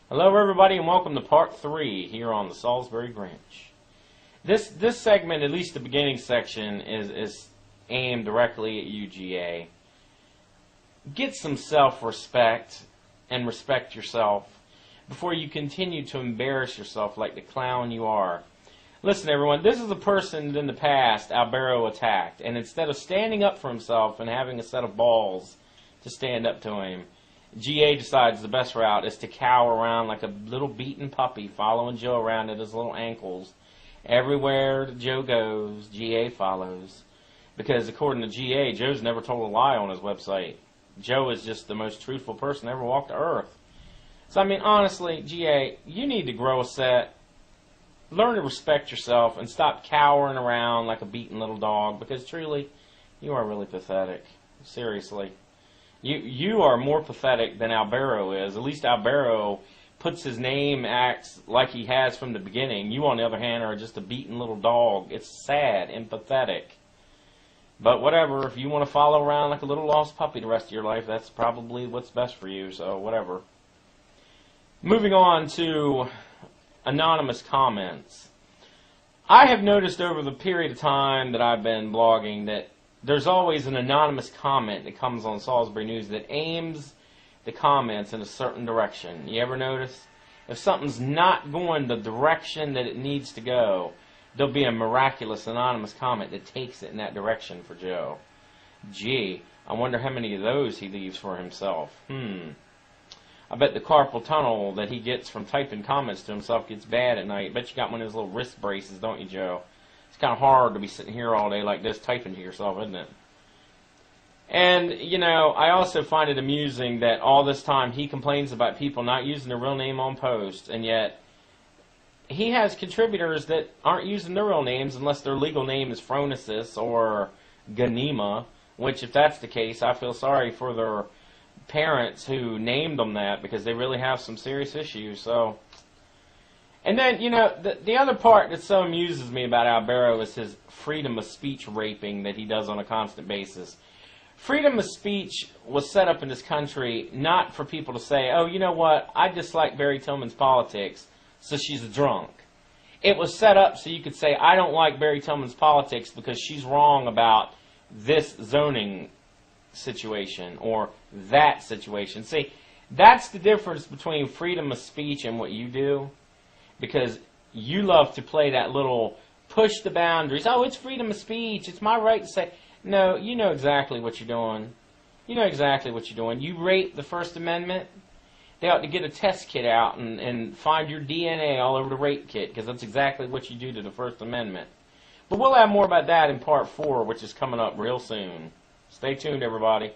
Hello everybody and welcome to part 3 here on the Salisbury Grinch. This segment, at least the beginning section, is aimed directly at you, GA. Get some self-respect and respect yourself before you continue to embarrass yourself like the clown you are. Listen everyone, this is a person that in the past Albero attacked, and instead of standing up for himself and having a set of balls to stand up to him, GA decides the best route is to cower around like a little beaten puppy, following Joe around at his little ankles. Everywhere that Joe goes, GA follows. Because according to GA, Joe's never told a lie on his website. Joe is just the most truthful person that ever walked the earth. So, I mean, honestly, GA, you need to grow a set, learn to respect yourself, and stop cowering around like a beaten little dog, because truly, you are really pathetic. Seriously. You are more pathetic than Albero is. At least Albero puts his name, acts like he has from the beginning. You, on the other hand, are just a beaten little dog. It's sad and pathetic. But whatever, if you want to follow around like a little lost puppy the rest of your life, that's probably what's best for you, so whatever. Moving on to anonymous comments. I have noticed over the period of time that I've been blogging that there's always an anonymous comment that comes on Salisbury News that aims the comments in a certain direction. You ever notice? If something's not going the direction that it needs to go, there'll be a miraculous anonymous comment that takes it in that direction for Joe. Gee, I wonder how many of those he leaves for himself. I bet the carpal tunnel that he gets from typing comments to himself gets bad at night. Bet you got one of those little wrist braces, don't you, Joe? It's kind of hard to be sitting here all day like this typing to yourself, isn't it? And, you know, I also find it amusing that all this time he complains about people not using their real name on posts, and yet he has contributors that aren't using their real names unless their legal name is Phronesis or Ganima, which, if that's the case, I feel sorry for their parents who named them that, because they really have some serious issues. So, and then, you know, the other part that so amuses me about Albero is his freedom of speech raping that he does on a constant basis. Freedom of speech was set up in this country not for people to say, oh, you know what, I dislike Barry Tillman's politics, so she's a drunk. It was set up so you could say, I don't like Barry Tillman's politics because she's wrong about this zoning situation or that situation. See, that's the difference between freedom of speech and what you do, because you love to play that little push the boundaries. Oh, it's freedom of speech. It's my right to say. No, you know exactly what you're doing. You know exactly what you're doing. You rape the First Amendment. They ought to get a test kit out and find your DNA all over the rape kit, because that's exactly what you do to the First Amendment. But we'll have more about that in part 4, which is coming up real soon. Stay tuned, everybody.